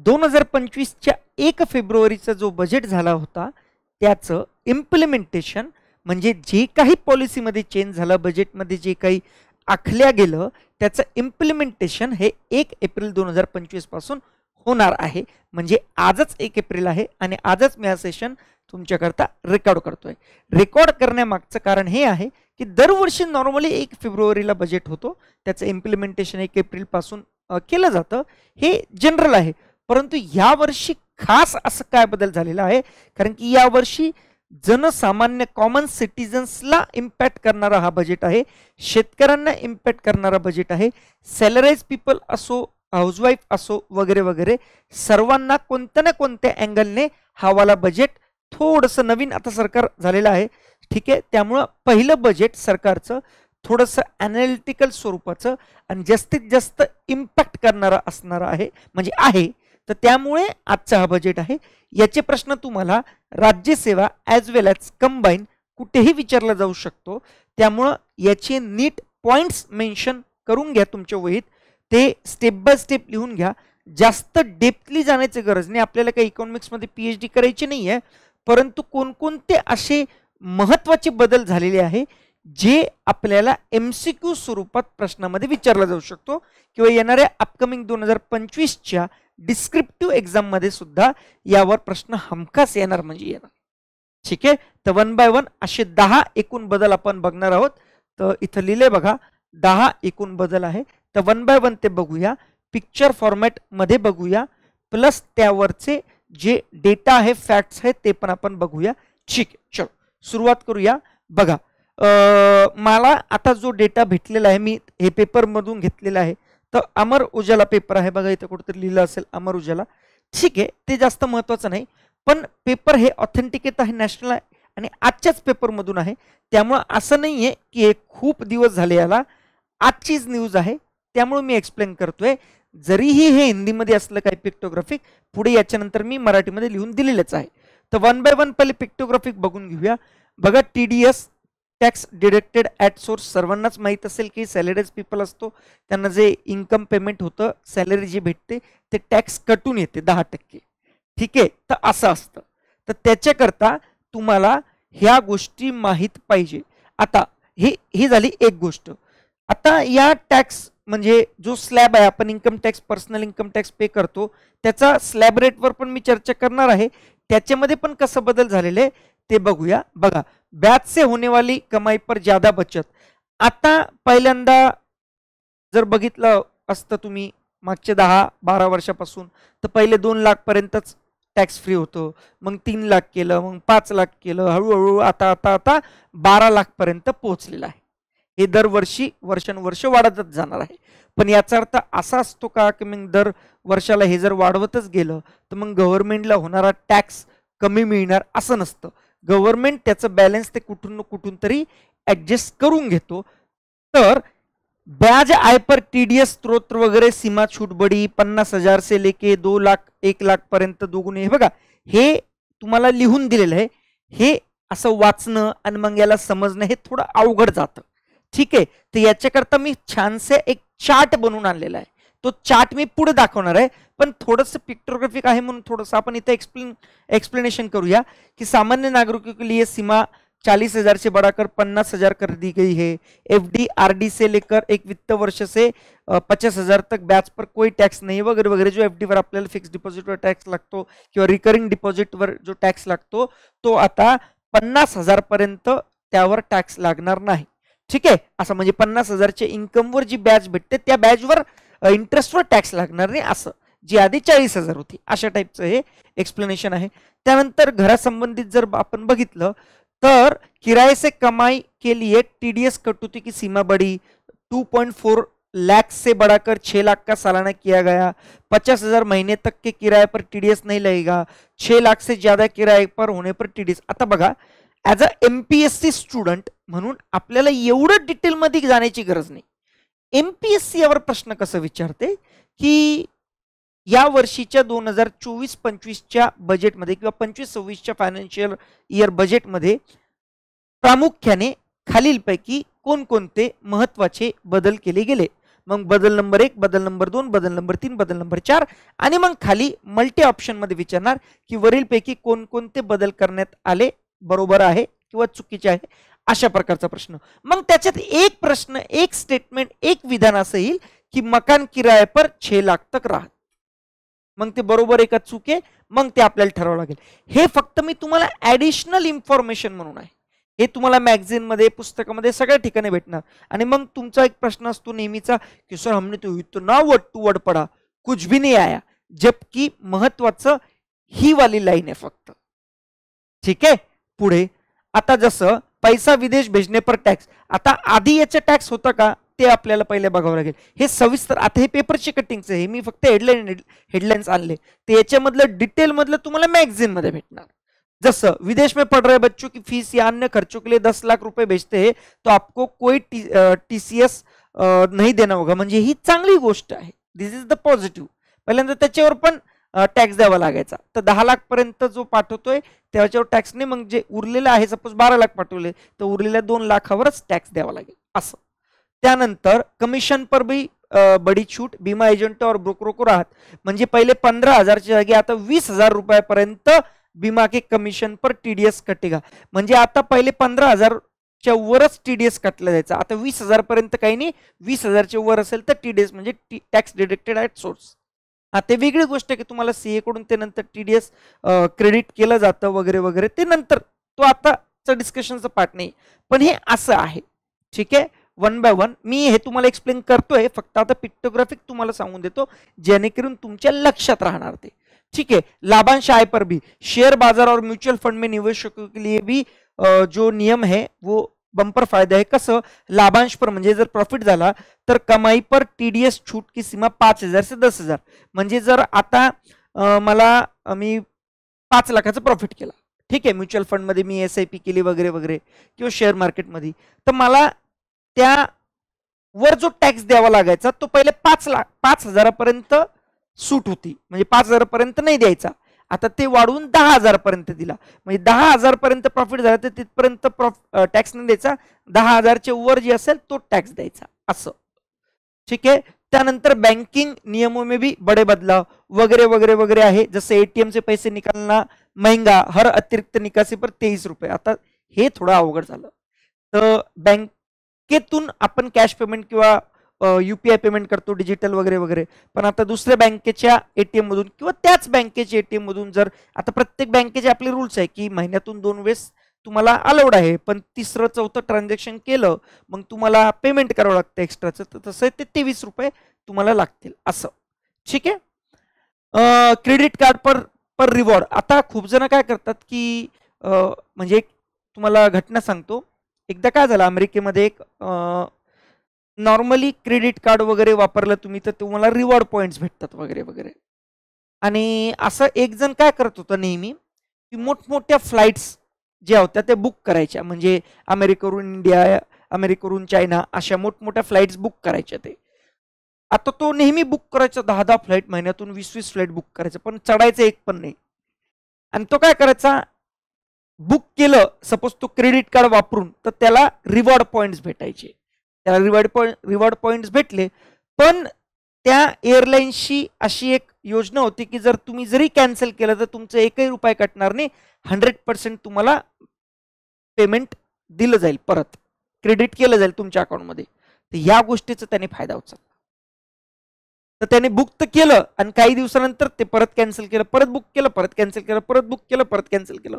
2025च्या 1 फेब्रुवारीचा जो बजेट झाला होता त्याचं इम्प्लिमेंटेशन म्हणजे जे काही पॉलिसीमध्ये चेंज झालं, बजेटमध्ये जे काही आखल्या गेलं त्याचं इम्प्लिमेंटेशन हे 1 एप्रिल 2025 पासून होणार आहे. म्हणजे आजच 1 एप्रिल आहे आणि आजच मी हा सेशन तुमच्याकरता रेकॉर्ड करतोय. रेकॉर्ड करण्यामागचं कारण हे आहे की दरवर्षी नॉर्मली 1 फेब्रुवारीला बजेट होतो, त्याचं इम्प्लिमेंटेशन 1 एप्रिल पासून केलं जातं, हे जनरल आहे. परंतु यावर्षी खास असं काय बदल झालेला आहे, कारण की यावर्षी जनसामान्य कॉमन सिटीजन्सला इम्पॅक्ट करणारा हा बजेट आहे, शेतकऱ्यांना इम्पॅक्ट करणारा बजेट आहे, सॅलराइज पीपल असो, हाऊसवाईफ असो वगैरे वगैरे सर्वांना कोणत्या ना कोणत्या अँगलने हावाला बजेट थोडंसं नवीन आता सरकार झालेलं आहे. ठीक आहे, त्यामुळं पहिलं बजेट सरकारचं थोडंसं ॲनालिटिकल स्वरूपाचं आणि जास्तीत जास्त इम्पॅक्ट करणारा असणारा आहे म्हणजे आहे. तर त्यामुळे आजचा हा बजेट आहे. याचे प्रश्न तुम्हाला राज्यसेवा ॲज वेल ॲज कंबाईन कुठेही विचारला जाऊ शकतो. त्यामुळं याचे नीट पॉईंट्स मेन्शन करून घ्या तुमच्या वहीत, ते स्टेप बाय स्टेप लिहून घ्या. जास्त डेप्थली जाण्याची गरज नाही, आपल्याला काही इकॉनॉमिक्समध्ये PhD करायची नाही आहे, परंतु कोणकोणते असे महत्त्वाचे बदल झालेले आहे जे आपल्याला MCQ स्वरूपात प्रश्नामध्ये विचारला जाऊ शकतो किंवा येणाऱ्या अपकमिंग 2025च्या डिस्क्रिप्टिव्ह एक्झाममध्ये सुद्धा यावर प्रश्न हमखास येणार म्हणजे येणार. ठीक आहे, तर 1 बाय 1 असे 10 एकूण बदल आपण बघणार आहोत. तर इथं लिहिले बघा 10 एकूण बदल आहे. तर 1 बाय 1 ते बघूया, पिक्चर फॉर्मॅट मध्ये बघूया, प्लस त्यावरचे जे डेटा आहे, फॅक्ट्स आहेत ते पण आपण बघूया. ठीक आहे, चलो सुरुवात करूया. बघा मला आता जो डेटा भेटलेला आहे मी हे पेपर मधून घेतलेला आहे. तर अमर उजाला पेपर आहे बघा, इथं कुठेतरी लिहिलं असेल अमर उजाला. ठीक आहे, ते जास्त महत्त्वाचं नाही, पण पेपर हे ऑथेंटिकेट आहे, नॅशनल आहे आणि आजच्याच पेपरमधून आहे. त्यामुळं असं नाही आहे की हे खूप दिवस झाले, याला आजचीच न्यूज आहे त्यामुळे मी एक्सप्लेन करतोय. जरीही हे हिंदीमध्ये असलं काही पिक्टोग्राफिक, पुढे याच्यानंतर मी मराठीमध्ये लिहून दिलेलंच आहे. तर 1 बाय 1 पहिले पिक्टोग्राफिक बघून घेऊया. बघा TDS tax deducted at source, सर्वांनाच माहीत असेल की सॅलरीज पीपल असतो त्यांना जे इन्कम पेमेंट होतं, सॅलरी जी भेटते ते टॅक्स कटून येते 10%. ठीक आहे, तर असं असतं. तर त्याच्याकरता तुम्हाला ह्या गोष्टी माहीत पाहिजे. आता ही झाली एक गोष्ट. आता या टॅक्स म्हणजे जो स्लॅब आहे, आपण income tax, personal income tax pay करतो, त्याचा स्लॅब रेटवर पण मी चर्चा करणार आहे. त्याच्यामध्ये पण कसं बदल झालेले ते बघूया. बघा, ब्याज से होने वाली कमाई पर ज्यादा बचत. आता पहिल्यांदा जर बघितलं असतं तुम्ही मागच्या 10-12 वर्षापासून, तर पहिले 2 लाख पर्यंतच टॅक्स फ्री होतं, मग 3 लाख केलं, मग 5 लाख केलं, हळूहळू आता आता आता 12 लाख पर्यंत पोहोचलेलं आहे. हे दरवर्षी वर्षानुवर्ष वाढतच जाणार आहे. पण याचा अर्थ असा असतो का की मग दर वर्षाला हे जर वाढवतच गेलं तर मग गव्हर्नमेंटला होणारा टॅक्स कमी मिळणार असं नसतं. गव्हर्नमेंट त्याचं बॅलन्स ते कुठून ना कुठून तरी ऍडजस्ट करून घेतो. तर ब्याज आय पर TDS स्त्रोत वगैरे सीमा छूट बडी 50,000 से लेके 2 लाख 1 लाख पर्यंत दुगुणे. हे बघा, हे तुम्हाला लिहून दिलेलं आहे. हे असं वाचणं आणि मग याला समजणं हे थोडं अवघड जातं. ठीक आहे, तर याच्याकरता मी छानसे एक चार्ट बनवून आणलेला आहे. तो चार्ट मी पुढे दाखवणार आहे, पण थोडंसं पिक्टोग्राफिक आहे म्हणून थोडंसं आपण इथे एक्सप्लेनेशन करूया की सामान्य नागरिकों के लिए सीमा 40,000 से बढ़ाकर 50,000 कर दी गई है. FD RD से लेकर एक वित्त वर्ष से 50,000 तक ब्याज पर कोई टॅक्स नाही वगैरे वगैरे. जो FD वर आपल्याला फिक्स डिपॉझिटवर टॅक्स लागतो किंवा रिकरिंग डिपॉझिटवर जो टॅक्स लागतो तो आता 50,000 पर्यंत त्यावर टॅक्स लागणार नाही. ठीक आहे, असं म्हणजे 50,000च्या इन्कमवर जी बॅज भेटते त्या बॅजवर इंटरेस्टवर टॅक्स लागणार नाही, असं जी आधी 40,000 होती अशा टाईपचं हे एक्सप्लेनेशन आहे. त्यानंतर घरासंबंधित जर आपण बघितलं तर किराए से कमाई के लिए TDS कटौती की सीमा बढ़ी, 2.4 लाख से बढ़ाकर 6 लाख का सालाना किया गया. 50,000 महीने तक के किराए पर TDS नहीं लगेगा. 6 लाख से ज्यादा किराए पर होने पर TDS. आता बघा, ॲज अ MPSC स्टुडंट म्हणून आपल्याला एवढं डिटेलमध्ये जाण्याची गरज नाही. MPSC यावर प्रश्न कसं विचारते की या वर्षीच्या 2024-25च्या बजेटमध्ये किंवा 25-26च्या फायनान्शियल इयर बजेटमध्ये प्रामुख्याने खालीलपैकी कोणकोणते महत्त्वाचे बदल केले गेले. मग बदल नंबर 1, बदल नंबर 2, बदल नंबर 3, बदल नंबर 4 आणि मग खाली मल्टी ऑप्शन मध्ये विचारणार की वरीलपैकी कोणकोणते बदल करण्यात आले, बरोबर आहे किंवा चुकीचे आहे, अशा प्रकारचा प्रश्न. मग त्याच्यात एक प्रश्न, एक स्टेटमेंट, एक विधान असं येईल की मकान किराए पर 6 लाख तक राहत. मग ते बरोबर आहे का चूक आहे, मग ते आपल्याला ठरवावं लागेल. हे फक्त मी तुम्हाला ऍडिशनल इन्फॉर्मेशन म्हणून आहे. हे तुम्हाला मॅगझिन मध्ये, पुस्तकामध्ये सगळ्या ठिकाणी भेटणार. आणि मग तुमचा एक प्रश्न असतो नेहमीचा की सर हमने तो इतना वर्ड टू वर्ड पढ़ा कुछ भी नहीं आया, जबकि महत्वाचं ही वाली लाईन आहे फक्त. ठीक आहे. पुढे आता जसं पैसा विदेश भेजने पर टॅक्स, आता आधी याचा टॅक्स होता का ते आपल्याला पहिले बघावं लागेल. हे सविस्तर, आता हे पेपरचे कटिंगचं आहे, मी फक्त हेडलाईन्स आणले, ते याच्यामधलं डिटेल मधलं तुम्हाला मॅगझिन मध्ये भेटणार. जसं विदेश में पढ़ रहे बच्चों की फीस या अन्य खर्चों के लिए 10 लाख रुपए भेजते हैं तो आपको कोई TCS नहीं देना होगा. म्हणजे ही चांगली गोष्ट आहे. दिस इज द पॉझिटिव्ह. पहिल्यांदा त्याच्यावर पण टॅक्स द्यावा लागायचा. तर 10 लाख पर्यंत जो पाठवतोय त्याच्यावर टॅक्स नाही, मग जे उरलेलं आहे, सपोज 12 लाख पाठवले तर उरलेल्या 2 लाखावरच टॅक्स द्यावा लागेल असं. त्यानंतर कमिशन पर भी बडी छूट बीमा एजंट और ब्रोकरों को राहत. म्हणजे पहिले 15,000च्या जागी आता 20,000 रुपयापर्यंत बीमा के कमिशन पर TDS कटेगा. म्हणजे आता पहिले 15,000च्या वरच TDS कटला जायचा, आता 20,000 पर्यंत काही नाही, 20,000च्या वर असेल तर TDS म्हणजे टॅक्स डिडक्टेड ॲट सोर्स. आता वेगळी गोष्ट आहे की तुम्हाला CA कडून ते नंतर TDS क्रेडिट केलं जातं वगैरे वगैरे, ते नंतर, तो आताचा डिस्कशनचा पार्ट नाही. पण हे असं आहे. ठीक आहे. 1 बाय 1 मी हे तुम्हाला एक्सप्लेन करतोय, फक्त आता पिक्टोग्राफिक तुम्हाला सांगून देतो जेणेकरून तुमच्या लक्षात राहणार ते. ठीक है. लाभांश आय पर भी शेयर बाजार और म्यूचुअल फंड में निवेशकों के लिए भी जो नियम है वो बंपर फायदा आहे. कसं, लाभांश पर म्हणजे जर प्रॉफिट झाला तर कमाई पर TDS छूट की सीमा 5,000 से 10,000. म्हणजे जर आता मी 5 लाखाचा प्रॉफिट केला, ठीक आहे, म्युच्युअल फंड मध्ये मी SIP केली वगैरे वगैरे किंवा शेअर मार्केटमध्ये, तर मला त्यावर जो टॅक्स द्यावा लागायचा तो पहिले 5,000 पर्यंत सूट होती, म्हणजे 5,000 पर्यंत नाही द्यायचा. आता ते वाढवून 10,000 पर्यंत दिला, म्हणजे 10,000 पर्यंत प्रॉफिट झाला तर तिथपर्यंत टॅक्स नाही द्यायचा, 10,000च्या वर जे असेल तो टॅक्स द्यायचा असं. ठीक आहे. त्यानंतर बँकिंग नियमों में भी बड़े बदलाव वगैरे वगैरे वगैरे आहे. जसं ATM से पैसे निकालना महंगा, हर अतिरिक्त निकासी पर 23 रुपये. आता हे थोडं अवघड झालं. तर बँकेतून आपण कॅश पेमेंट किंवा UPI पेमेंट करतो डिजिटल वगैरे वगैरे, पण आता दुसऱ्या बँकेच्या ATM मधून किंवा त्याच बँकेच्या ATM मधून जर, आता प्रत्येक बँकेचे आपले रूल्स आहे की महिन्यातून 2 वेळेस तुम्हाला अलाउड आहे, पण 3रं 4थं ट्रान्झॅक्शन केलं मग तुम्हाला पेमेंट करावं लागतं एक्स्ट्राचं, तर तसं ते 23 रुपये तुम्हाला लागतील असं. ठीक आहे. क्रेडिट कार्ड पर रिवॉर्ड. आता खूप जण काय करतात की म्हणजे एक तुम्हाला घटना सांगतो. एकदा काय झालं, अमेरिकेमध्ये एक नॉर्मली क्रेडिट कार्ड वगैरे वापरलं तुम्ही तर तुम्हाला रिवॉर्ड पॉइंट्स भेटतात वगैरे वगैरे. आणि असं एक जण काय करत होतं नेहमी की मोठमोठ्या फ्लाईट्स ज्या होत्या त्या बुक करायच्या, म्हणजे अमेरिकेवरून इंडिया, अमेरिकेवरून चायना, अशा मोठमोठ्या फ्लाईट्स बुक करायच्या. ते आता तो नेहमी बुक करायचा, 10 फ्लाईट, महिन्यातून 20 फ्लाईट बुक करायचं, पण चढायचं एक पण नाही. आणि तो काय करायचा, बुक केलं सपोज तो क्रेडिट कार्ड वापरून, तर त्याला रिवॉर्ड पॉइंट्स भेटायचे. त्याला रिवॉर्ड पॉइंट्स भेटले, पण त्या एअरलाईन्सची अशी एक योजना होती की जर तुम्ही जरी कॅन्सल केलं तर तुमचं 1ही रुपया कटणार नाही, 100% तुम्हाला पेमेंट दिलं जाईल, परत क्रेडिट केलं जाईल तुमच्या अकाउंटमध्ये. तर या गोष्टीचा त्याने फायदा उचलला. तर त्याने बुक तर केलं आणि काही दिवसानंतर ते परत कॅन्सल केलं, परत बुक केलं, परत कॅन्सल केलं, परत बुक केलं, परत कॅन्सल केलं,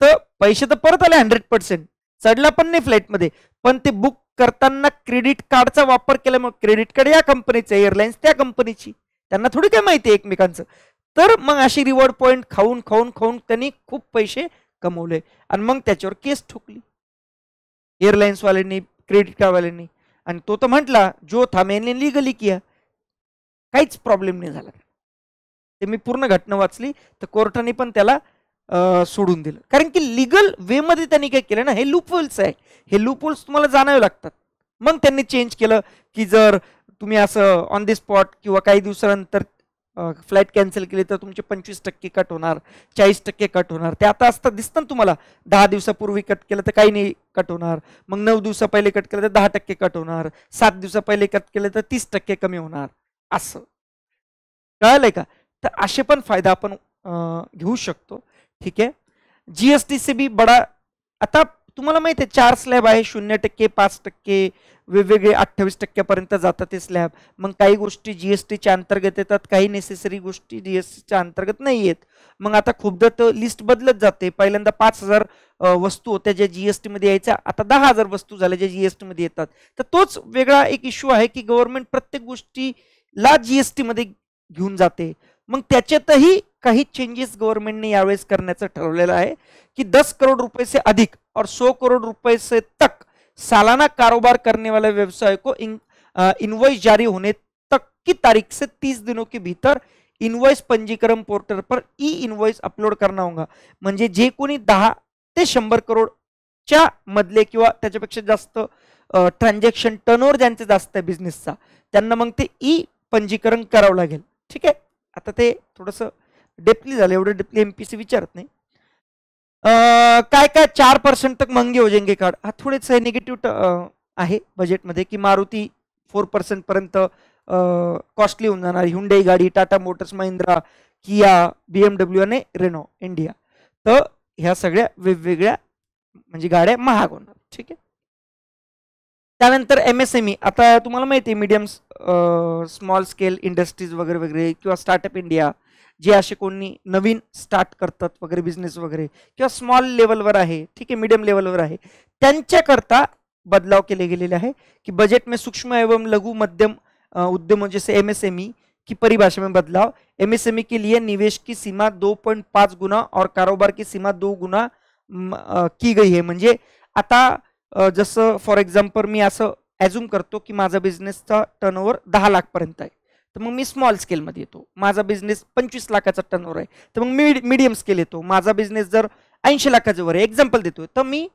तर पैसे तर परत आले 100%, चढला पण नाही फ्लाईटमध्ये, पण ते बुक करताना क्रेडिट कार्डचा वापर केल्यामुळे, क्रेडिट कार्ड या कंपनीचं, एअरलाइन्स त्या कंपनीची, त्यांना थोडी काय माहिती आहे एकमेकांचं, तर मग अशी रिवॉर्ड पॉइंट खाऊन खाऊन खाऊन त्यांनी खूप पैसे कमवले आणि मग त्याच्यावर केस ठोकली एअरलाइन्स वाल्यांनी, क्रेडिट कार्डवाल्यांनी. आणि तो तर म्हटला जो था मैंने लीगली किया, काहीच प्रॉब्लेम नाही झाला. ते मी पूर्ण घटना वाचली, तर कोर्टाने पण त्याला सोडून दिलं, कारण की लिगल वे मध्ये त्यांनी काय केलं ना, हे लूपहोल्स आहे, हे लूपहोल्स तुम्हाला जाणावे लागतात. मग त्यांनी चेंज केलं की जर तुम्ही असं ऑन दी स्पॉट किंवा काही दिवसानंतर फ्लाईट कॅन्सल केली तर तुमचे 25% कट होणार, 40% कट होणार. ते आता असतं दिसतं ना तुम्हाला, 10 दिवसापूर्वी कट केलं तर काही नाही कट होणार, मग 9 दिवसा पहिले कट केलं तर 10% कट होणार, 7 दिवसा पहिले कट केलं तर 30% कमी होणार. असं कळलंय का? तर असे पण फायदा आपण घेऊ शकतो. ठीक आहे. जीएसटी से भी बडा, आता तुम्हाला माहिती आहे 4 स्लॅब आहे, 0%, 5%, वेगवेगळे 28% जातात ते स्लॅब. मग काही गोष्टी जीएसटीच्या अंतर्गत येतात, काही नेसेसरी गोष्टी जीएसटीच्या अंतर्गत नाही येत. मग आता खूपदा तर लिस्ट बदलत जाते. पहिल्यांदा 5,000 वस्तू होत्या ज्या जीएसटी मध्ये यायच्या, आता 10,000 वस्तू झाल्या ज्या जीएसटी मध्ये येतात. तर तोच वेगळा एक इश्यू आहे की गव्हर्नमेंट प्रत्येक गोष्टीला जीएसटी मध्ये घेऊन जाते. मग त्याच्यातही काही चेंजेस गवर्नमेंटने यावेळेस करण्याचं ठरवलेलं आहे कि 10 करोड़ रुपए से अधिक और 100 करोड़ रुपए से तक सालाना कारोबार करने वाले व्यवसाय को इनवॉइस जारी होने तक की तारीख से 30 दिनों के भीतर इनवॉइस पंजीकरण पोर्टल पर ई इनवॉइस अपलोड करना होगा. म्हणजे जे कोणी 10 ते 100 करोडच्या मधले किंवा त्याच्यापेक्षा जास्त ट्रान्झॅक्शन टर्नओव्हर ज्यांचे जास्त आहे बिझनेसचा, त्यांना मग ते ई पंजीकरण करावं लागेल. ठीक आहे. आता ते थोडंसं डेपली झालं, एवढं डेपली एमपीसी विचारत नाही. काय काय 4% तक महंगे हो जाएंगे कार्ड, हा थोडेच निगेटिव्ह आहे बजेटमध्ये की मारुती 4% पर्यंत कॉस्टली होऊन जाणार, ह्युंडई गाडी, Tata Motors, Mahindra, Kia, BMW आणि रेनो इंडिया. तर ह्या सगळ्या वेगवेगळ्या म्हणजे गाड्या महाग होणार. ठीक आहे. त्यानंतर एमएसएमई, आता तुम्हाला माहिती आहे मीडियम स्मॉल स्केल इंडस्ट्रीज वगैरे वगैरे किंवा स्टार्टअप इंडिया, जे असे कोणी नवीन स्टार्ट करतात वगैरे बिझनेस वगैरे किंवा स्मॉल लेवलवर आहे, ठीक आहे, मीडियम लेवलवर आहे, त्यांच्याकरता बदलाव केले गेलेले आहे कि बजट में सूक्ष्म एवं लघु मध्यम उद्यमों जैसे एमएसएमई की परिभाषा में बदलाव. एमएसएमई के लिए निवेश की सीमा 2.5 गुना और कारोबार की सीमा 2 गुना की गई है. म्हणजे आता जसं फॉर एक्झाम्पल मी असं ॲझ्युम करतो की माझा बिझनेसचा टर्नओव्हर 10 लाख पर्यंत आहे, तर मग मी स्मॉल स्केलमध्ये येतो. माझा बिझनेस 25 लाखाचा टर्नओव्हर आहे, तर मग मी मीडियम स्केल येतो. माझा बिझनेस जर 80 लाखाच्या वर आहे, एक्झाम्पल देतो, तर मी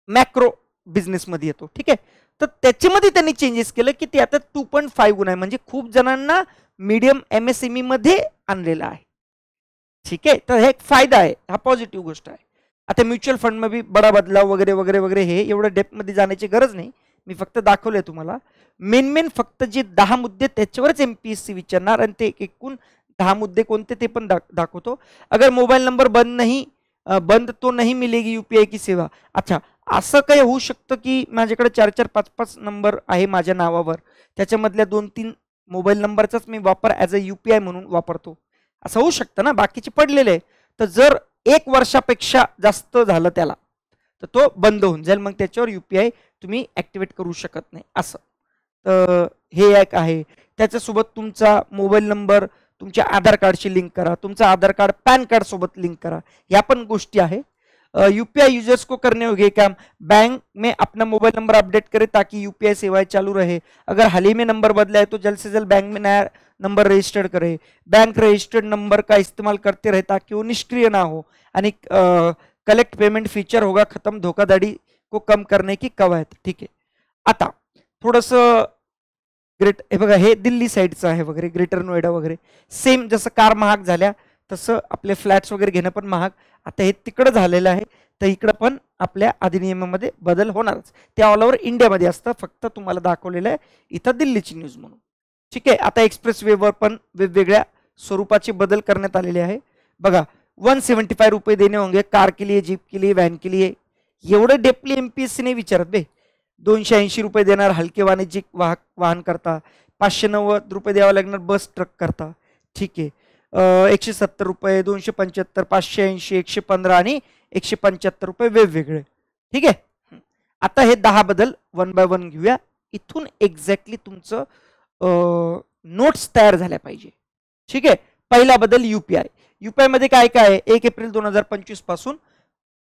मॅक्रो बिझनेसमध्ये येतो. ठीक आहे. तर त्याच्यामध्ये त्यांनी चेंजेस केलं की ते आता 2.5 गुना आहे, म्हणजे खूप जणांना मीडियम एमएसएमई मध्ये आणलेला आहे. ठीक आहे. तर हे एक फायदा आहे, हा पॉझिटिव्ह गोष्ट आहे. आता म्युच्युअल फंड मध्ये बडा बदलाव वगैरे वगैरे वगैरे, हे एवढं डेप्थ मध्ये जाण्याची गरज नाही, मी फक्त दाखवलंय तुम्हाला. मेन फक्त जे 10 मुद्दे त्याच्यावरच एमपीएससी विचारणार, आणि ते एकूण 10 मुद्दे कोणते ते पण दाखवतो. अगर मोबाईल नंबर बंद तो नहीं मिलेगी यूपीआई की सेवा. अच्छा, असं काही होऊ शकतं की माझ्याकडे 4-4, 5-5 नंबर आहे माझ्या नावावर, त्याच्यामधल्या 2-3 मोबाईल नंबरचाच मी वापर ॲज अ यूपीआय म्हणून वापरतो, असं होऊ शकतं ना, बाकीचे पडलेले आहे. तर जर 1 वर्षापेक्षा जास्त झालं त्याला, तर तो बंद होऊन जाईल, मग त्याच्यावर यूपीआय तुम्ही ॲक्टिवेट करू शकत नाही असं. तर हे एक आहे. त्याच्यासोबत तुमचा मोबाईल नंबर तुमच्या आधार कार्डशी लिंक करा, तुमचा आधार कार्ड पॅन कार्ड सोबत लिंक करा, या पण गोष्टी आहे. यूपीआई यूजर्स को करने होंगे काम, बैंक में अपना मोबाइल नंबर अपडेट करें ताकि यूपीआई सेवाएं चालू रहे. अगर हाल ही में नंबर बदला है तो जल्द से जल्द बैंक में नया नंबर रजिस्टर्ड करे. बैंक रजिस्टर्ड नंबर का इस्तेमाल करते रहे ताकि वो निष्क्रिय ना हो. आणि कलेक्ट पेमेंट फीचर होगा खत्म, धोखाधड़ी को कम करने की कवायद. ठीक आहे. आता थोडंसं हे बघा, हे दिल्ली साईडचं आहे वगैरे, ग्रेटर नोएडा वगैरे. सेम जसं कार महाग झाल्या तसं आपले फ्लॅट्स वगैरे घेणं पण महाग. आता हे तिकडं झालेलं आहे, तर इकडं पण आपल्या अधिनियमामध्ये बदल होणारच. ते ऑल ओव्हर इंडियामध्ये असतं, फक्त तुम्हाला दाखवलेलं आहे इथं दिल्लीची न्यूज म्हणून. ठीक आहे. आता एक्सप्रेस वेवर पण वेगवेगळ्या स्वरूपाचे बदल करण्यात आलेले आहे. बघा, 175 रुपये देणे होंगे कार के लिए, जीप के लिए, व्हॅन के लिए. एवढं डेपली एमपीएससी नाही विचारत बे. 280 रुपये देणार हलके वाणिज्यिक वाहन करता, 590 रुपये द्यावा लागणार बस ट्रक करता. ठीक आहे. 170 रुपये, 275, 580, 115 आणि 175 रुपये वेगवेगळे. ठीक आहे. आता हे 10 बदल 1 बाय 1 घेऊया. इथून एक्झॅक्टली तुमचं नोट्स तयार झाल्या पाहिजे. ठीक आहे. पहिला बदल यूपीआय. यूपीआय मध्ये काय काय आहे? 1 एप्रिल 2025 पासून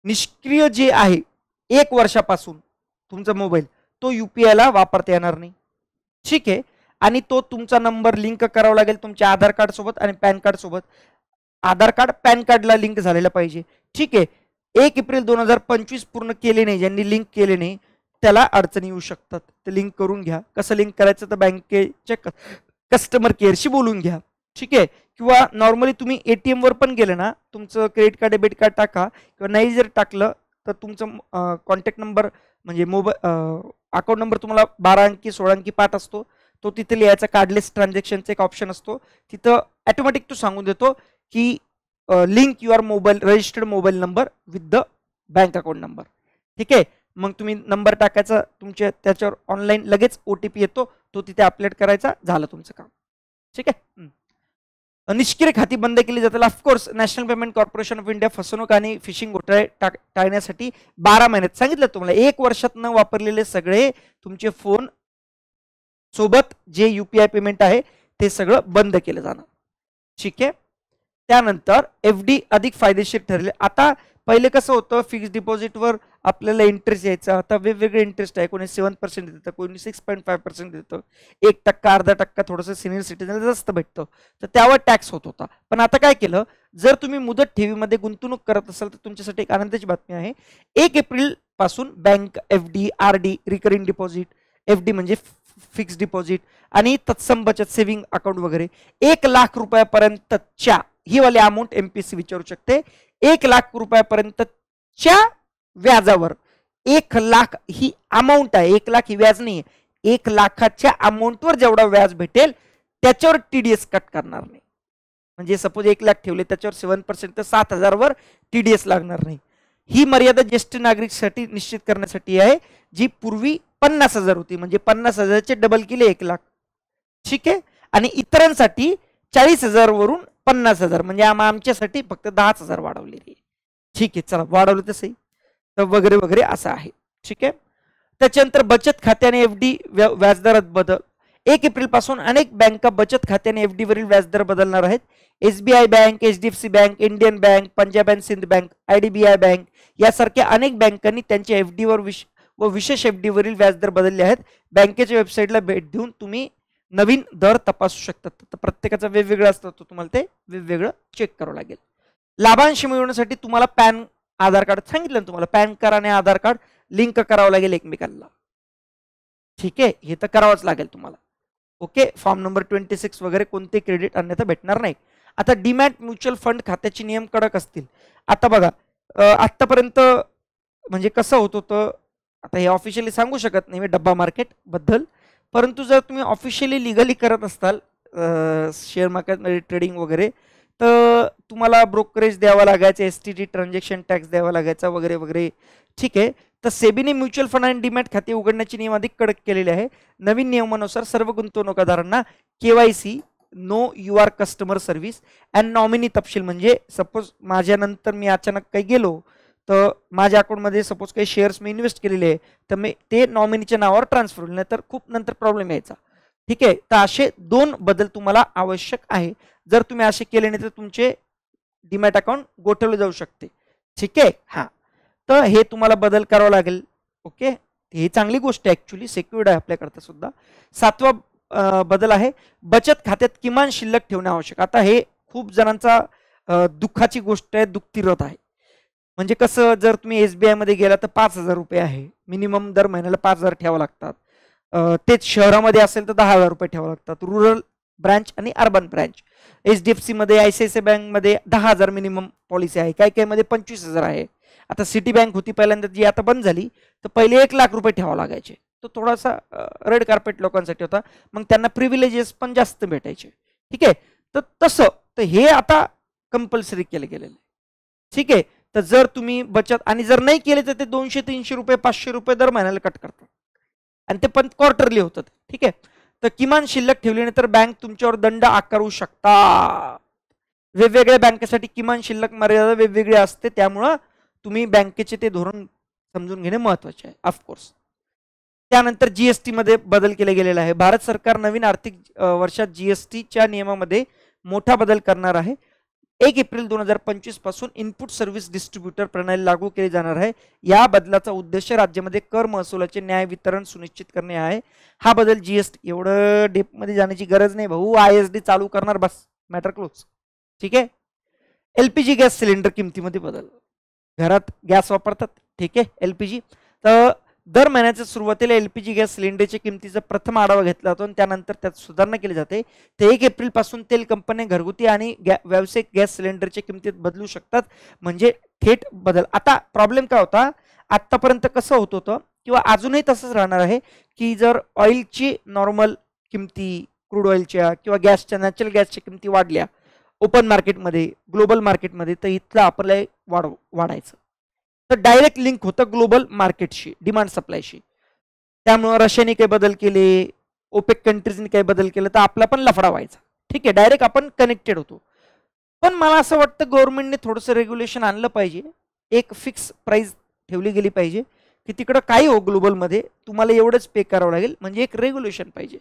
निष्क्रिय जे आहे 1 वर्षापासून तुमचा मोबाईल तो यूपीआय ला वापरता येणार नाही. ठीक आहे. आणि तो तुमचा नंबर लिंक करावा लागेल तुमच्या आधार कार्ड सोबत आणि पॅन कार्ड सोबत. आधार कार्ड पॅन कार्डला लिंक झालेला पाहिजे. ठीक आहे. 1 एप्रिल 2025 पूर्ण केले नाही, ज्यांनी लिंक केले नाही त्याला अडचणी येऊ शकतात. ते लिंक करून घ्या. कसं लिंक करायचं तर बँकेच्या कस्टमर केअरशी बोलून घ्या, ठीक आहे. किंवा नॉर्मली तुम्ही ATM वर पण गेले ना, तुमचं क्रेडिट कार्ड डेबिट कार्ड टाका, किंवा नाही जर टाकलं तर तुमचं कॉन्टॅक्ट नंबर म्हणजे अकाउंट नंबर तुम्हाला 12 अंकी 16 अंकी पाठ असतो, तो तिथे लिहायचा. कार्डलेस ट्रान्झॅक्शनचा एक ऑप्शन असतो, तिथं ऑटोमॅटिक तो सांगून देतो की link your mobile registered mobile number with the bank account number, ठीक आहे. मग तुम्ही नंबर टाकायचा तुमच्या, त्याच्यावर ऑनलाईन लगेच OTP येतो, तो तिथे अपलोड करायचा, झालं तुमचं काम, ठीक आहे. निष्क्रिय खाती बंद केली जातील. Of course national payment corporation of India फसवणूक आणि फिशिंग घोटाळे टाळण्यासाठी 12 महिन्यात सांगितलं तुम्हाला, 1 वर्षात न वापरलेले सगळे तुमचे फोन सोबत जे UPI पेमेंट आहे ते सगळं बंद केलं जाणार, ठीक आहे. त्यानंतर FD अधिक फायदेशीर ठरले. आता पहिले कसं होतं, फिक्स डिपॉझिटवर आपल्याला इंटरेस्ट यायचा, आता वेगवेगळे इंटरेस्ट आहे. कोणी 7% देतं, कोणी 6.5% देतं, 1%, अर्धा टक्का थोडंसं सिनियर सिटीजनला जास्त भेटतं, तर त्यावर टॅक्स होत होता. पण आता काय केलं, जर तुम्ही मुदत ठेवीमध्ये गुंतवणूक करत असाल तर तुमच्यासाठी एक आनंदाची बातमी आहे. 1 एप्रिल पासून bank FD, RD, recurring deposit, FD म्हणजे फिक्स डिपॉझिट आणि तत्सम बचत सेव्हिंग अकाउंट वगैरे 1 लाख रुपयापर्यंतच्या ही वाली अमाऊंट MPSC विचारू शकते. 1 लाख रुपयापर्यंतच्या व्याजावर, 1 लाख ही अमाऊंट आहे, 1 लाख ही व्याज नाही, 1 लाखाच्या अमाऊंटवर जेवढा व्याज भेटेल त्याच्यावर TDS कट करणार नाही. म्हणजे सपोज 1 लाख ठेवले, त्याच्यावर 7% तर 7,000 वर TDS लागणार नाही. ही मर्यादा ज्येष्ठ नागरिकसाठी निश्चित करण्यासाठी आहे, जी पूर्वी 50,000 होती, म्हणजे 50,000चे डबल केले 1 लाख, ठीक आहे. आणि इतरांसाठी 40,000 वरून 50,000, म्हणजे आमच्यासाठी फक्त 10,000 वाढवलेली आहे, ठीक आहे. चला वाढवलं तसंही तर वगैरे वगैरे असं आहे, ठीक आहे. त्याच्यानंतर बचत खात्याने FD व्याजदरात बदल. 1 एप्रिल पासून अनेक बँका बचत खात्याने FD वरील व्याजदर बदलणार आहेत. SBI Bank, HDFC Bank, Indian Bank, Punjab and Sind Bank, IDBI Bank यासारख्या अनेक बँकांनी त्यांच्या FD वर व विशेष FD वरील व्याजदर बदलले आहेत. बँकेच्या वेबसाईटला भेट देऊन तुम्ही नवीन दर तपासू शकतात. तर प्रत्येकाचा वेगवेगळा असतो, तो तुम्हाला ते वेगवेगळं चेक करावं लागेल. लाभांश मिळवण्यासाठी तुम्हाला पॅन आधार कार्ड सांगितलं ना, तुम्हाला पॅन कार्ड आणि आधार कार्ड लिंक करावं लागेल एकमेकांना, ठीक आहे. हे तर करावंच लागेल तुम्हाला, ओके. फॉर्म नंबर 26 वगैरे कोणते क्रेडिट अन्यथा भेटणार नाही. आता डीमॅट म्युच्युअल फंड खात्याचे नियम कडक असतील. आता बघा, आतापर्यंत म्हणजे कसं होत होतं, आता हे ऑफिशियली सांगू शकत नाही मी डब्बा मार्केट बद्दल, परंतु जर तुम्ही ऑफिशियली लिगली करत असताल शेअर मार्केटमध्ये ट्रेडिंग वगैरे, तर तुम्हाला ब्रोकरेज द्यावा लागायचं, STT ट्रान्झॅक्शन टॅक्स द्यावा लागायचा वगैरे वगैरे, ठीक आहे. तर सेबीने म्युच्युअल फंड आणि डीमॅट खाते उघडण्याचे नियम अधिक कडक केलेले आहे. नवीन नियमानुसार सर्व गुंतवणूकदारांना KYC, know your customer service and nominee तपशील, म्हणजे सपोज माझ्यानंतर मी अचानक काही गेलो, तर माझ्या अकाउंटमध्ये सपोज काही शेअर्स मी इन्व्हेस्ट केलेले आहे, तर मी ते नॉमिनीच्या नावावर ट्रान्सफर होईल, नाही तर खूप नंतर प्रॉब्लेम यायचा, ठीक आहे. तर असे 2 बदल तुम्हाला आवश्यक आहे. जर तुम्ही असे केले नाही तर तुमचे डीमॅट अकाउंट गोठवले जाऊ शकते, ठीक आहे. हां, तर हे तुम्हाला बदल करावा लागेल, ओके. ही चांगली गोष्ट आहे, ॲक्च्युली सिक्युर्ड आहे आपल्याकरता सुद्धा. 7वा बदल आहे बचत खात्यात किमान शिल्लक ठेवणे आवश्यक. आता हे खूप जणांचा दुःखाची गोष्ट आहे, दुःखतीरथ आहे. म्हणजे कसं, जर तुम्ही SBI मध्ये गेला तर 5,000 रुपये आहे मिनिमम, दर महिन्याला 5,000 ठेवावं लागतात. तेच शहरामध्ये असेल तर 10,000 रुपये ठेवावं लागतात, रुरल ब्रँच आणि अर्बन ब्रँच. HDFC मध्ये, ICICI बँकमध्ये 10,000 मिनिमम पॉलिसी आहे, काही काही मध्ये 25,000 आहे. आता सिटी बँक होती पहिल्यांदा, जी आता बंद झाली, तर पहिले 1 लाख रुपये ठेवावं लागायचे. तो थोडासा रेड कार्पेट लोकांसाठी होता, मग त्यांना प्रिव्हिलेजेस पण जास्त भेटायचे, ठीक आहे. तर तसं तर हे आता कंपल्सरी केलं गेलेलं आहे, ठीक आहे. तर जर तुम्ही बचत आणि जर नाही केले तर ते 200-300 रुपये 500 रुपये दर महिन्याला कट करतात, आणि ते पण क्वार्टरली होतात, ठीक आहे. तर किमान शिल्लक ठेवली नाही तर बँक तुमच्यावर दंड आकारू शकता. वेगवेगळ्या बँकेसाठी किमान शिल्लक मर्यादा वेगवेगळी असते, त्यामुळं तुम्ही बँकेचे ते धोरण समजून घेणे महत्त्वाचे आहे, ऑफकोर्स. त्यानंतर GST मध्ये बदल केला गेलेला आहे. भारत सरकार नवीन आर्थिक वर्षात GSTच्या नियमामध्ये मोठा बदल करणार आहे. 1 एप्रिल 2025 पासून इनपुट सर्व्हिस डिस्ट्रीब्युटर प्रणाली लागू केली जाणार आहे. या बदलाचा उद्देश राज्यामध्ये कर महसुलाचे न्याय वितरण सुनिश्चित करणे आहे. हा बदल GST एवढं डेपमध्ये जाण्याची गरज नाही भाऊ, ISD चालू करणार, बस मॅटर क्लोज, ठीक आहे. LPG गॅस सिलेंडर किमतीमध्ये बदल. घरात गॅस वापरतात, ठीक आहे, LPG, तर दर महिन्याच्या सुरुवातीला एलपीजी गॅस सिलेंडरच्या किमतीचा प्रथम आढावा घेतला जातो आणि त्यानंतर त्यात सुधारणा केली जाते. ते 1 एप्रिल पासून तेल कंपन्या घरगुती आणि व्यावसायिक गॅस सिलेंडरच्या किमतीत बदलू शकतात, म्हणजे थेट बदल. आता प्रॉब्लेम काय होता, आतापर्यंत कसं होत होतं किंवा अजूनही तसंच राहणार आहे की जर ऑइलची नॉर्मल किमती, क्रूड ऑइलच्या किंवा गॅसच्या, नॅचरल गॅसच्या किमती वाढल्या ओपन मार्केटमध्ये, ग्लोबल मार्केटमध्ये, तर इथलं आपल्याला वाढायचं. तर डायरेक्ट लिंक होतं ग्लोबल मार्केटशी, डिमांड सप्लायशी. त्यामुळं रशियाने काही बदल केले, ओपेक कंट्रीजने काही बदल केलं तर आपला पण लफडा व्हायचा. ठीक आहे, डायरेक्ट आपण कनेक्टेड होतो. पण मला असं वाटतं गव्हर्नमेंटने थोडंसं रेग्युलेशन आणलं पाहिजे, एक फिक्स प्राइस ठेवली गेली पाहिजे की तिकडं काही हो ग्लोबलमध्ये तुम्हाला एवढंच पे करावं लागेल, म्हणजे एक रेग्युलेशन पाहिजे.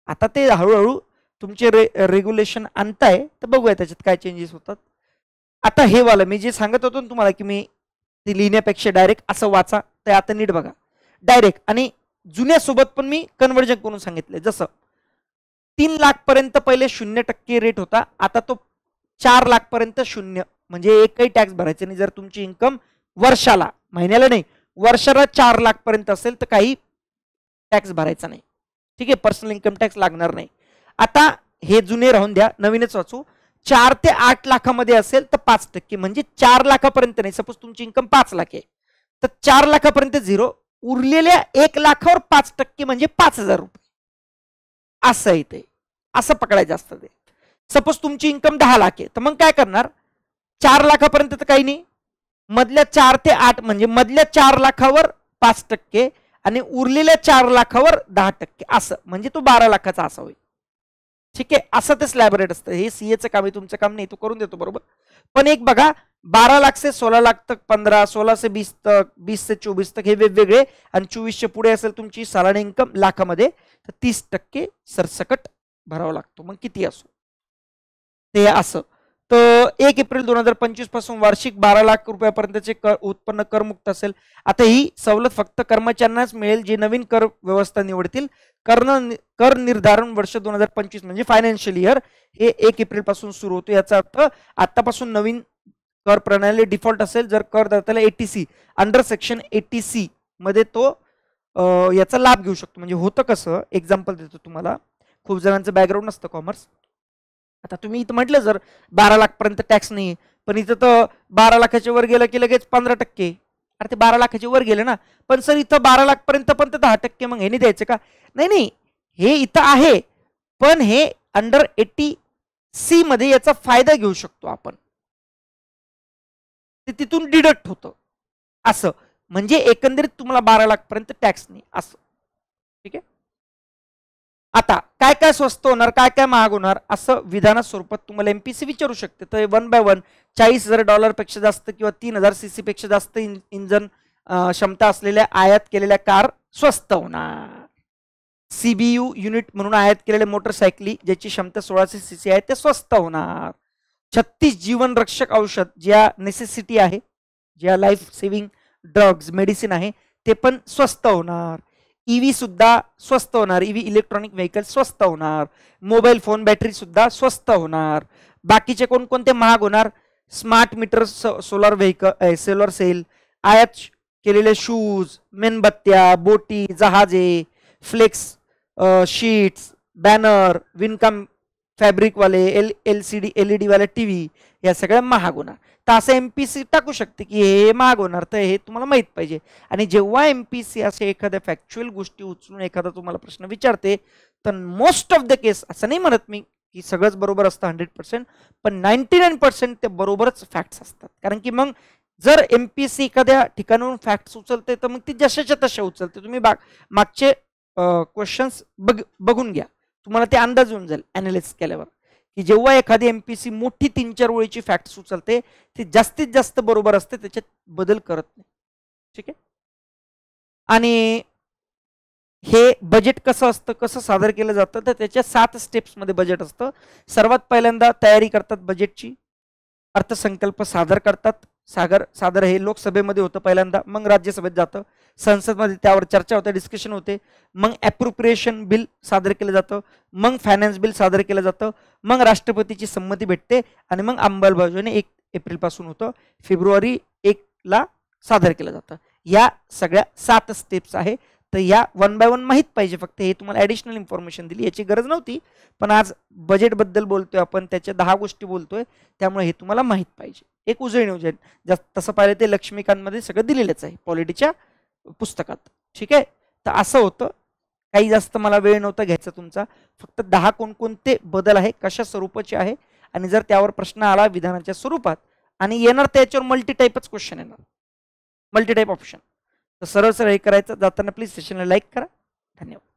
आता ते हळूहळू तुमचे रेग्युलेशन आणताय, तर बघूया त्याच्यात काय चेंजेस होतात. आता हे वाला मी जे सांगत होतो ना तुम्हाला की मी ते लिहिण्यापेक्षा डायरेक्ट असं वाचा, ते आता नीट बघा डायरेक्ट. आणि जुन्यासोबत पण मी कन्व्हर्जन करून सांगितलंय. जसं 3 लाख पर्यंत पहिले 0% रेट होता, आता तो 4 लाख पर्यंत 0, म्हणजे एकही टॅक्स भरायचा नाही. जर तुमची इन्कम वर्षाला, महिन्याला नाही, वर्षाला 4 लाख पर्यंत असेल तर काही टॅक्स भरायचा नाही. ठीक आहे, पर्सनल इन्कम टॅक्स लागणार नाही. आता हे जुने राहून द्या, नवीनच वाचू. 4 ते 8 लाखामध्ये असेल तर 5%, म्हणजे 4 लाखापर्यंत नाही. सपोज तुमची इन्कम 5 लाख आहे तर 4 लाखापर्यंत 0, उरलेल्या 1 लाखावर 5% म्हणजे 5,000 रुपये. असं आहे ते, असं पकडायचं असतं ते. सपोज तुमची इन्कम 10 लाख आहे तर मग काय करणार, 4 लाखापर्यंत तर काही नाही, मधल्या 4 ते 8 म्हणजे मधल्या 4 लाखावर 5% आणि उरलेल्या 4 लाखावर 10%, असं म्हणजे तो 12 लाखाचा असा होईल. ठीक आहे, असं ते स्लॅब रेट असतं. हे सीएचं काम आहे, तुमचं काम नाही, तो करून देतो बरोबर. पण एक बघा, 12 लाख से 16 लाख तक 15, 16 से 20 तक, 20 से 24 तक हे वेगवेगळे, आणि 24 पुढे असेल तुमची सालाना इन्कम लाखामध्ये तर 30% सरसकट भरावा लागतो. मग किती असो ते असं. तर 1 एप्रिल 2025 पासून वार्षिक 12 लाख रुपयापर्यंतचे उत्पन्न करमुक्त असेल. आता ही सवलत फक्त कर्मचाऱ्यांनाच मिळेल जे नवीन कर व्यवस्था निवडतील. कर निर्धारण वर्ष 2025 म्हणजे फायनान्शियल इयर हे 1 एप्रिल पासून सुरू होतो. याचा अर्थ आतापासून नवीन कर प्रणाली डिफॉल्ट असेल जर करदात्याला एटीसी अंडर सेक्शन 80C मध्ये तो याचा लाभ घेऊ शकतो. म्हणजे होतं कसं, एक्झाम्पल देतो तुम्हाला. खूप जणांचं बॅकग्राऊंड नसतं कॉमर्स. आता तुम्ही इथं म्हटलं जर 12 लाख पर्यंत टॅक्स नाही, पण इथं तर 12 लाखाच्या वर गेलं की लगेच 15%. अरे ते 12 लाखाच्या वर गेले ना, पण सर इथं 12 लाख पर्यंत पण 10%, मग हे नाही द्यायचं का? नाही नाही, हे इथं आहे पण हे अंडर 80C मध्ये याचा फायदा घेऊ शकतो आपण, ते तिथून डिडक्ट होतं असं. म्हणजे एकंदरीत तुम्हाला 12 लाख पर्यंत टॅक्स नाही असं. ठीक आहे, आता काय काय स्वस्त होणार, काय काय महाग होणार, असं विधाना स्वरूपात तुम्हाला एमपीसी विचारू शकते. तर 1 बाय 1 $40,000 पेक्षा जास्त किंवा 3000 सीसी पेक्षा जास्त इंधन क्षमता असलेल्या आयात केलेल्या कार स्वस्त होणार. सीबीयू युनिट म्हणून आयात केलेल्या मोटरसायकली ज्याची क्षमता 1600 सीसी आहे ते स्वस्त होणार. 36 जीवन रक्षक औषध ज्या नेसेसिटी आहे, ज्या लाईफ सेव्हिंग ड्रग्ज मेडिसिन आहे ते पण स्वस्त होणार. ईव्ही सुद्धा स्वस्त होणार, ईव्ही इलेक्ट्रॉनिक व्हेकल स्वस्त होणार. मोबाईल फोन बॅटरी सुद्धा स्वस्त होणार. बाकीचे कोणकोणते महाग होणार, smart meter, solar vehicle, solar cell, आयात केलेले शूज, मेणबत्त्या, बोटी, जहाजे, फ्लेक्स शीट्स, बॅनर, विणकाम फॅब्रिकवाले, LCD LED वाले टीव्ही, या सगळ्या महाग होणार. तर असं एमपीसी टाकू शकते की हे महाग होणार, तर हे तुम्हाला माहित पाहिजे. आणि जेव्हा एमपीसी असे एखाद्या फॅक्च्युअल गोष्टी उचलून एखादा तुम्हाला प्रश्न विचारते तर मोस्ट ऑफ द केस, असं नाही म्हणत मी की सगळंच बरोबर असतं 100%, पण 99% ते बरोबरच फॅक्ट्स असतात. कारण की मग जर एमपीसी एखाद्या ठिकाणाहून फॅक्ट्स उचलते तर मग ती जशाच्या तशा उचलते. तुम्ही मागचे क्वेश्चन्स बघून घ्या, तुम्हाला ते अंदाज येऊन जाईल अनालिसिस केल्यावर की जेव्हा एखादी एमपीसी मोठी 3-4 ओळीची फॅक्ट उचलते ती जास्तीत जास्त बरोबर असते, त्याच्यात बदल करत नाही. ठीक आहे, आणि हे बजेट कसं असतं, कसं सादर केलं जातं, तर त्याच्या 7 स्टेप्स मध्ये बजेट असतं. सर्वात पहिल्यांदा तयारी करतात बजेटची, अर्थसंकल्प सादर करतात. सादर हे लोकसभेमध्ये होतं पहिल्यांदा, मग राज्यसभेत जातं, संसदमध्ये त्यावर चर्चा होते, डिस्कशन होते, मग ॲप्रोप्रिएशन बिल सादर केलं जातं, मग फायनान्स बिल सादर केलं जातं, मग राष्ट्रपतीची संमती भेटते आणि मग अंमलबजावणी 1 एप्रिल पासून होतं, फेब्रुवारी 1 ला सादर केलं जातं. या सगळ्या 7 स्टेप्स आहे. तर या 1 बाय 1 माहीत पाहिजे. फक्त हे तुम्हाला ॲडिशनल इन्फॉर्मेशन दिली, याची गरज नव्हती, पण आज बजेटबद्दल बोलतोय आपण, त्याच्या 10 गोष्टी बोलतोय, त्यामुळे हे तुम्हाला माहीत पाहिजे. एक उजळणी जास्त तसं पाहिलं ते लक्ष्मीकांतमध्ये सगळं दिलेलंच आहे पॉलिटीच्या पुस्तकात. ठीक आहे. तर असं होतं. काही जास्त मला वेळ नव्हता घ्यायचा तुमचा. फक्त 10 कोणकोणते बदल आहे, कशा स्वरूपाचे आहे, आणि जर त्यावर प्रश्न आला विधानाच्या स्वरूपात आणि येणार त्याच्यावर मल्टीटाईपच क्वेश्चन येणार, मल्टीटाईप ऑप्शन, तर सरळ सरळ हे करायचं. जाताना प्लीज सेशनला लाईक करा. धन्यवाद.